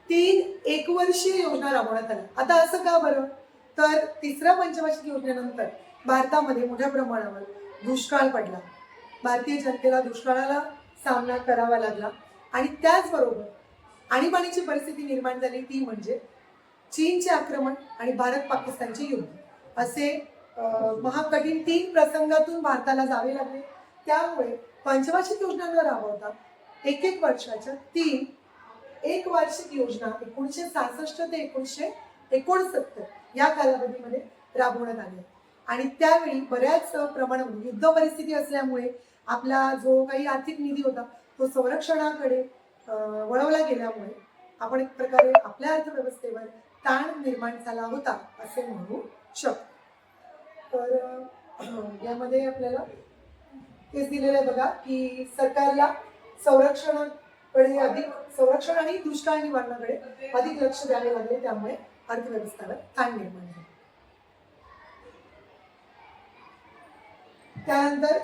3 एकवर्षीय योजना राबवण्यात आल्या. आता असं का बरं? तर तिसऱ्या पंचवार्षिक योजनेनंतर भारतामध्ये मोठ्या प्रमाणावर दुष्काळ पडला. भारतीय जनतेला दुष्काळाला सामना करावा लागला. आणि त्याचबरोबर आणीबाणीची परिस्थिती निर्माण झाली ती म्हणजे चीनचे आक्रमण आणि भारत पाकिस्तानचे युद्ध असे महाकठीण 3 प्रसंगातून भारताला जावे लागले. त्यामुळे पंचवार्षिक योजना न राबवता एक वर्षाच्या 3 एक वार्षिक योजना 1966 ते 1969 या कालावधीमध्ये राबवण्यात आल्या. आणि त्यावेळी बऱ्याच प्रमाणामध्ये युद्ध परिस्थिती असल्यामुळे आपला जो काही आर्थिक निधी होता तो संरक्षणाकडे वळवला गेल्यामुळे आपण एक प्रकारे आपल्या अर्थव्यवस्थेवर ताण निर्माण झाला होता असे म्हणू शकतो. तर यामध्ये आपल्याला तेच दिलेलं आहे बघा की सरकारला संरक्षण आणि दुष्काळ निवारणाकडे अधिक लक्ष द्यावे लागले. त्यामुळे अर्थव्यवस्थेवर ताण निर्माण झाला. त्यानंतर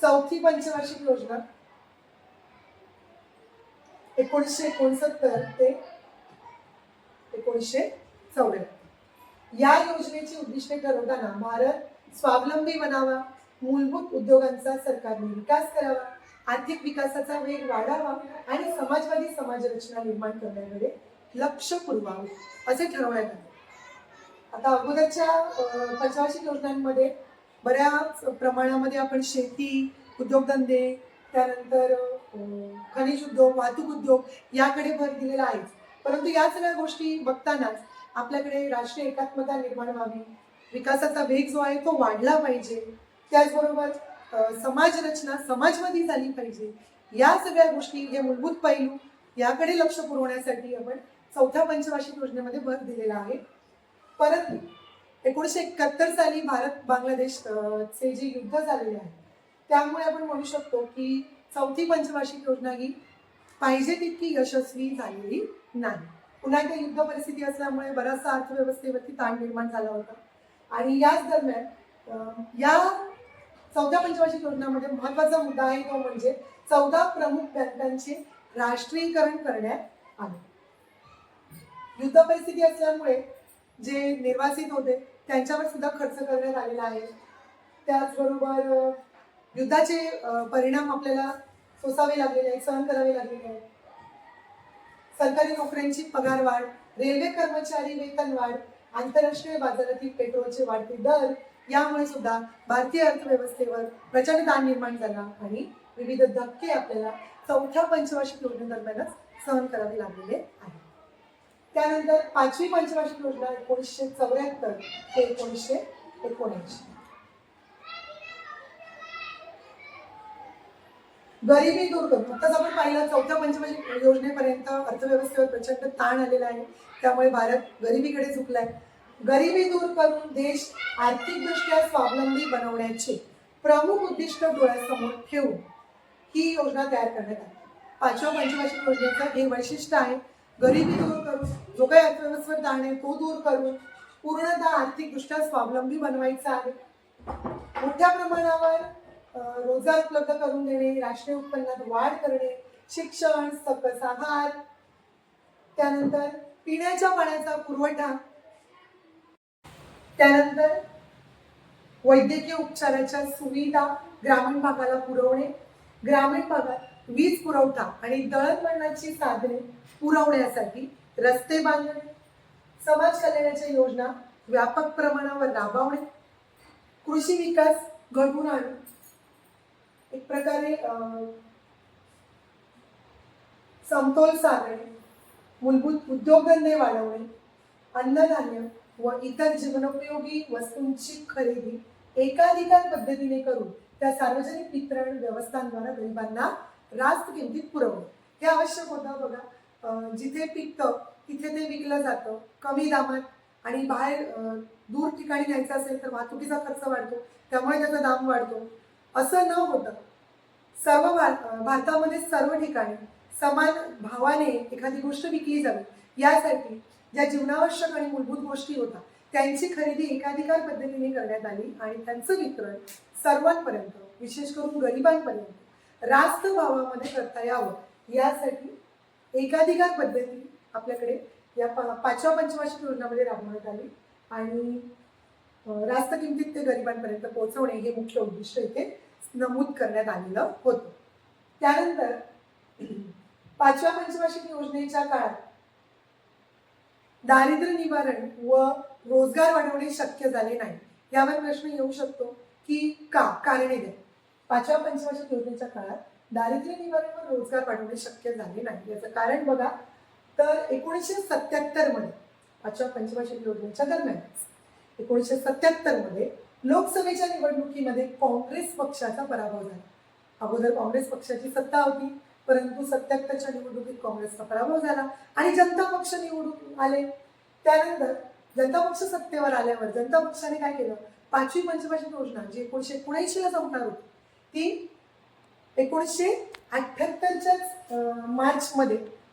चौथी पंचवार्षिक योजना 1969 ते 1974. या योजनेची उद्दिष्टे ठरवताना भारत स्वावलंबी बनावा, मूलभूत उद्योगांचा सरकारने विकास करावा, आर्थिक विकासाचा वेग वाढावा आणि समाजवादी समाजरचना निर्माण करण्याकडे लक्ष पुरवावे असे ठरवण्यात आले. आता अगोदरच्या पंचवार्षिक योजनांमध्ये बऱ्याच प्रमाणामध्ये आपण शेती, उद्योगधंदे, त्यानंतर खनिज उद्योग, वाहतूक उद्योग याकडे भर दिलेला आहेच. परंतु या सगळ्या गोष्टी बघतानाच आपल्याकडे राष्ट्रीय एकात्मता निर्माण व्हावी, विकासाचा वेग जो आहे तो वाढला पाहिजे, त्याचबरोबर समाजरचना समाजवादी झाली पाहिजे. या सगळ्या गोष्टी, हे मूलभूत पैलू याकडे लक्ष पुरवण्यासाठी आपण चौथ्या पंचवार्षिक योजनेमध्ये भर दिलेला आहे. परंतु 1971 साली भारत बांगलादेश चे जे युद्ध झालेले आहे त्यामुळे आपण म्हणू शकतो की चौथी पंचवार्षिक योजना ही पाहिजे तितकी यशस्वी झालेली नाही. पुन्हा एकदा युद्ध परिस्थिती असल्यामुळे बराचसा अर्थव्यवस्थेवरती ताण निर्माण झाला होता. आणि याच दरम्यान या चौथ्या पंचवार्षिक योजनामध्ये महत्वाचा मुद्दा आहे तो म्हणजे 14 प्रमुख बँकांचे राष्ट्रीयकरण करण्यात आले. युद्ध परिस्थिती असल्यामुळे जे निर्वासित होते त्यांच्यावर सुद्धा खर्च करण्यात आलेला आहे. त्याचबरोबर युद्धाचे परिणाम आपल्याला सोसावे लागलेले आहेत, सहन करावे लागलेले आहेत. सरकारी नोकऱ्यांची पगारवाढ, रेल्वे कर्मचारी वेतनवाढ, आंतरराष्ट्रीय बाजारातील पेट्रोलचे वाढते दर यामुळे सुद्धा भारतीय अर्थव्यवस्थेवर प्रचंड ताण निर्माण झाला आणि विविध धक्के आपल्याला चौथ्या पंचवार्षिक योजनेदरम्यानच सहन करावे लागलेले आहेत. त्यानंतर पाचवी पंचवार्षिक योजना 1974 ते 1979. गरिबी दूर करून, आताच आपण पाहिलं चौथ्या पंचवार्षिक योजनेपर्यंत अर्थव्यवस्थेवर प्रचंड ताण आलेला आहे. त्यामुळे भारत गरिबीकडे झुकलाय. गरिबी दूर करून देश आर्थिकदृष्ट्या स्वावलंबी बनवण्याचे प्रमुख उद्दिष्ट डोळ्यासमोर ठेवून ही योजना तयार करण्यात आली. पाचव्या पंचवार्षिक योजनेचं हे वैशिष्ट्य आहे. गरिबी दूर करून, जो काही अर्थव्यवस्थेवर ताण आहे तो दूर करून पूर्णतः आर्थिकदृष्ट्या स्वावलंबी बनवायचा आहे. मोठ्या प्रमाणावर रोजगार उपलब्ध करून देणे, राष्ट्रीय उत्पन्नात वाढ करणे, शिक्षण, सकस आहार, त्यानंतर पिण्याच्या पाण्याचा पुरवठा, त्यानंतर वैद्यकीय उपचाराच्या सुविधा ग्रामीण भागाला पुरवणे, ग्रामीण भागात वीज पुरवठा आणि दळणवळणाची साधने पुरवण्यासाठी रस्ते बांधणे, समाज कल्याणाच्या योजना व्यापक प्रमाणावर राबवणे, कृषी विकास घडवून आणणे, एक प्रकारे समतोल साधणे, मूलभूत उद्योगधंदे वाढवणे, अन्नधान्य व इतर जीवनोपयोगी वस्तूंची खरेदी एकाधिकार पद्धतीने करून त्या सार्वजनिक वितरण व्यवस्थांद्वारा गरिबांना रास्त किमतीत पुरवणे. हे आवश्यक होतं बघा. जिथे पिकतं तिथे ते विकलं जातं कमी दामात आणि बाहेर दूर ठिकाणी न्यायचं असेल तर वाहतुकीचा खर्च वाढतो, त्यामुळे त्याचा दाम वाढतो. असं न होतं सर्व भारतामध्ये सर्व ठिकाणी समान भावाने एखादी गोष्ट विकली जावी यासाठी ज्या जीवनावश्यक आणि मूलभूत गोष्टी होत्या त्यांची खरेदी एकाधिकार पद्धतीने करण्यात आली आणि त्यांचं वितरण सर्वांपर्यंत, विशेष करून गरिबांपर्यंत रास्त भावामध्ये करता यावं यासाठी एकाधिकार पद्धती आपल्याकडे या पाचव्या पंचवार्षिक योजनामध्ये राबवण्यात आली आणि रास्त किमतीत ते गरिबांपर्यंत पोहोचवणे हे मुख्य उद्दिष्ट इथे नमूद करण्यात आलेलं होतं. त्यानंतर पाचव्या पंचवार्षिक योजनेच्या काळात दारिद्र्य निवारण व रोजगार वाढवणे शक्य झाले नाही. यावर प्रश्न येऊ शकतो की का, कारणे द्या. पाचव्या पंचवार्षिक योजनेच्या काळात दारिद्र्य निवारण व रोजगार वाढवणे शक्य झाले नाही. याचं कारण बघा तर 1977 मध्ये पाचव्या पंचवार्षिक योजनेच्या दरम्यान 1977 मध्ये लोकसभेच्या निवडणुकीमध्ये काँग्रेस पक्षाचा पराभव झाला. अगोदर काँग्रेस पक्षाची सत्ता होती, परंतु 77च्या निवडणुकीत काँग्रेसचा पराभव झाला आणि जनता पक्ष निवडून आले. त्यानंतर जनता पक्ष सत्तेवर आल्यावर जनता पक्षाने काय केलं, पाचवी पंचवार्षिक योजना जी 1979 ला संपणार होती ती 1978च्या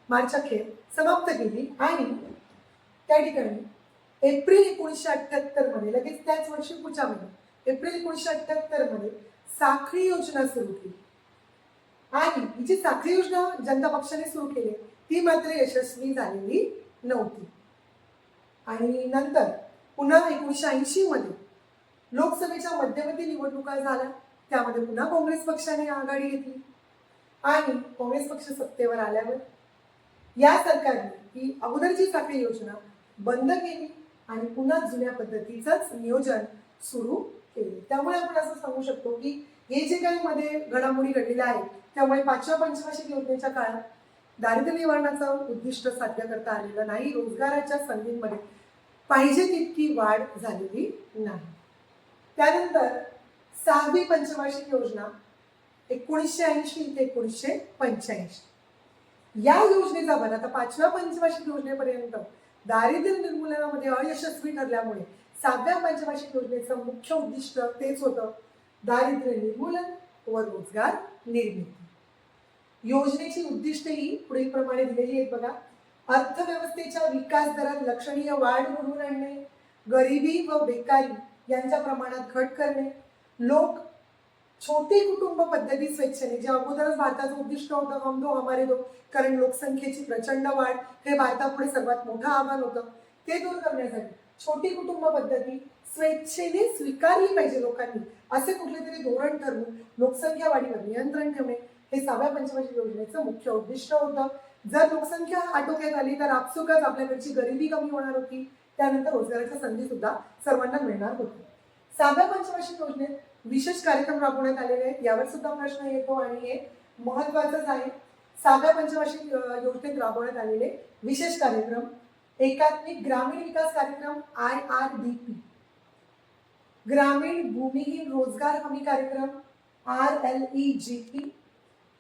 मार्च अखेर समाप्त केली आणि त्या ठिकाणी एप्रिल 1978 मध्ये, लगेच त्याच वर्षी पुढच्या महिन्यात एप्रिल 1978 मध्ये साखळी योजना सुरू केली. आणि ही जी साखळी योजना जनता पक्षाने सुरू केली ती मात्र यशस्वी झालेली नव्हती. आणि नंतर पुन्हा 1980 मध्ये लोकसभेच्या मध्यवर्ती निवडणुका झाल्या. त्यामध्ये पुन्हा काँग्रेस पक्षाने आघाडी घेतली आणि काँग्रेस पक्ष सत्तेवर आल्यावर या सरकारने ही अगोदरची साखळी योजना बंद केली आणि पुन्हा जुन्या पद्धतीचंच नियोजन सुरू केले. त्यामुळे आपण असं सांगू शकतो की हे जे काही मध्ये घडामोडी घडलेल्या आहेत त्यामुळे पाचव्या पंचवार्षिक योजनेच्या काळात दारिद्र्य निवारणाचं उद्दिष्ट साध्य करता आलेलं नाही. रोजगाराच्या संधींमध्ये पाहिजे तितकी वाढ झालेली नाही. त्यानंतर सहावी पंचवार्षिक योजना 1980 ते 1985 या योजनेचा भर आता पाचव्या पंचवार्षिक योजनेपर्यंत दारिद्र्य निर्मूलनामध्ये अयशस्वी ठरल्यामुळे सहाव्या पंचवार्षिक योजनेचं मुख्य उद्दिष्ट तेच होतं, दारिद्र्य निर्मूलन व रोजगार निर्मिती. योजनेची उद्दिष्टे ही पुढील प्रमाणे दिलेली आहेत बघा. अर्थव्यवस्थेच्या विकास दरात लक्षणीय वाढ घडवून आणणे, गरिबी व बेकारी यांच्या प्रमाणात घट करणे, लोक छोटी कुटुंब पद्धती स्वेच्छेने, जे अगोदरच भारताचं उद्दिष्ट होतं हम दो हमारे दो, कारण लोकसंख्येची प्रचंड वाढ हे भारतापुढे सर्वात मोठं आव्हान होतं, ते दूर करण्यासाठी छोटी कुटुंब पद्धती स्वेच्छेने स्वीकारली पाहिजे लोकांनी, असे कुठले तरी धोरण ठरवून लोकसंख्या वाढीवर नियंत्रण ठेवणे हे सहाव्या पंचवार्षिक योजनेचं मुख्य उद्दिष्ट होतं. जर लोकसंख्या आटोक्यात आली तर आपसुकच आपल्याकडची गरिबी कमी होणार होती, त्यानंतर रोजगाराच्या संधी सुद्धा सर्वांना मिळणार होती. सहाव्या पंचवार्षिक योजनेत विशेष कार्यक्रम राबवण्यात आलेले आहेत. यावर सुद्धा प्रश्न येतो आणि हे महत्वाचंच आहे. सहाव्या पंचवार्षिक योजनेत राबवण्यात आलेले विशेष कार्यक्रम: एकात्मिक ग्रामीण विकास कार्यक्रम IRDP, ग्रामीण भूमिहीन रोजगार हमी कार्यक्रम RLEGP,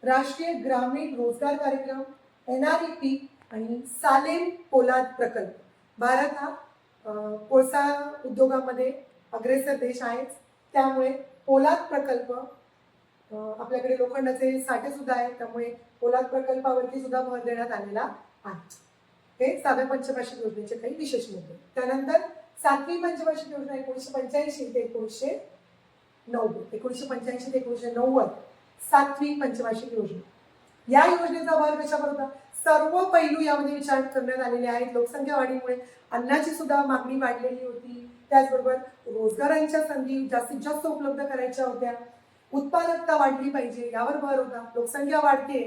राष्ट्रीय ग्रामीण रोजगार कार्यक्रम NREP आणि सालेम पोलाद प्रकल्प. भारत हा कोळसा उद्योगामध्ये अग्रेसर देश आहेच, त्यामुळे पोलाद प्रकल्प, आपल्याकडे लोखंडाचे साठे सुद्धा आहेत, त्यामुळे पोलाद प्रकल्पावरती सुद्धा भर देण्यात आलेला आहे. हे सहाव्या पंचवार्षिक योजनेचे काही विशेष मुद्दे. त्यानंतर सातवी पंचवार्षिक योजना 1985 ते 1990, 1985 ते 1990 सातवी पंचवार्षिक योजना. या योजनेचा भर कशावर होता? सर्व पैलू यामध्ये विचार करण्यात आलेले आहेत. लोकसंख्या वाढीमुळे अन्नाची सुद्धा मागणी वाढलेली होती, त्याचबरोबर रोजगारांच्या संधी जास्तीत जास्त उपलब्ध करायच्या होत्या, उत्पादकता वाढली पाहिजे यावर भर होता. लोकसंख्या वाढते,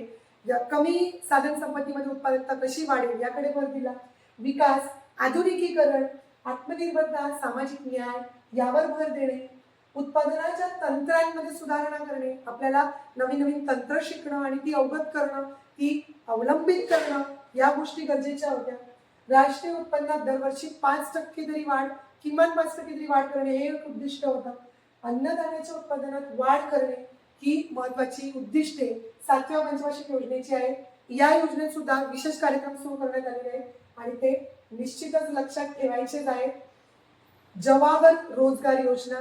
कमी साधन संपत्तीमध्ये उत्पादकता कशी वाढेल याकडे भर दिला. विकास, आधुनिकीकरण, आत्मनिर्भरता, सामाजिक न्याय यावर भर देणे, उत्पादनाच्या तंत्रांमध्ये सुधारणा करणे, आपल्याला नवीन नवीन तंत्र शिकणं आणि ती अवगत करणं, ती अवलंबित करणं या गोष्टी गरजेच्या होत्या. राष्ट्रीय उत्पन्नात दरवर्षी 5% तरी वाढ, किमान 5% तरी वाढ करणे हे एक उद्दिष्ट होतं. अन्नधान्याच्या उत्पादनात वाढ करणे ही महत्वाची उद्दिष्टे सातव्या पंचवार्षिक योजनेची आहे. या योजनेत सुद्धा विशेष कार्यक्रम सुरू करण्यात आलेले आहेत आणि ते निश्चितच लक्षात ठेवायचेच आहे. जवाहर रोजगार योजना,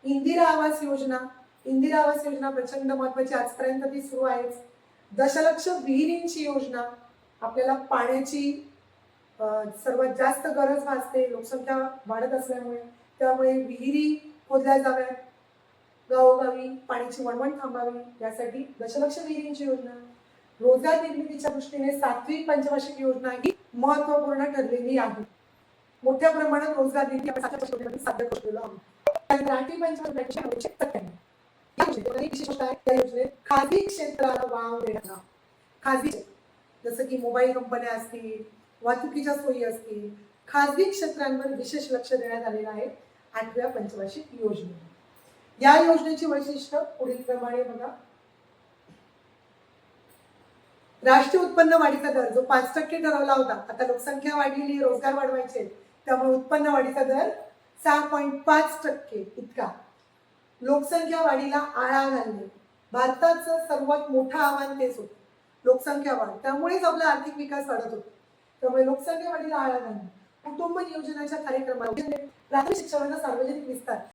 इंदिरा आवास योजना. इंदिरा आवास योजना प्रचंड महत्वाची, आजपर्यंत ती सुरू आहेच. दशलक्ष विहिरींची योजना, आपल्याला पाण्याची सर्वात जास्त गरज भासते लोकसंख्या वाढत असल्यामुळे, त्यामुळे विहिरी खोदल्या जाव्यात, गावोगावी पाण्याची वणवण थांबावी यासाठी दशलक्ष विहिरींची योजना. रोजगार निर्मितीच्या दृष्टीने सातवी पंचवार्षिक योजना ही महत्वपूर्ण ठरलेली आहे. मोठ्या प्रमाणात रोजगार निर्मिती आपण साध्य करलेलो आहोत. आठवी पंचवार्षिक या योजनेत खाजगी क्षेत्राला वाव देण्याचा, खाजगी जसं की मोबाईल कंपन्या असतील, वाहतुकीच्या सोयी असतील, खाजगी क्षेत्रांवर विशेष लक्ष देण्यात आलेलं आहे 8व्या पंचवार्षिक योजनेत. या योजनेची वैशिष्ट्य पुढील प्रमाणे बघा. राष्ट्रीय उत्पन्न वाढीचा दर जो 5% ठरवला होता, आता लोकसंख्या वाढलेली, रोजगार वाढवायचे, त्यामुळे उत्पन्न वाढीचा दर 6.5% इतका. लोकसंख्या वाढीला आळा घालणे भारताचं सर्वात मोठं आव्हान तेच होतं, लोकसंख्या वाढ. त्यामुळेच आपला आर्थिक विकास वाढत होतो. त्यामुळे लोकसंख्या वाढीला आळा घालणे, कुटुंब नियोजनाच्या कार्यक्रमात प्राथमिक शिक्षणाचा सार्वजनिक विस्तार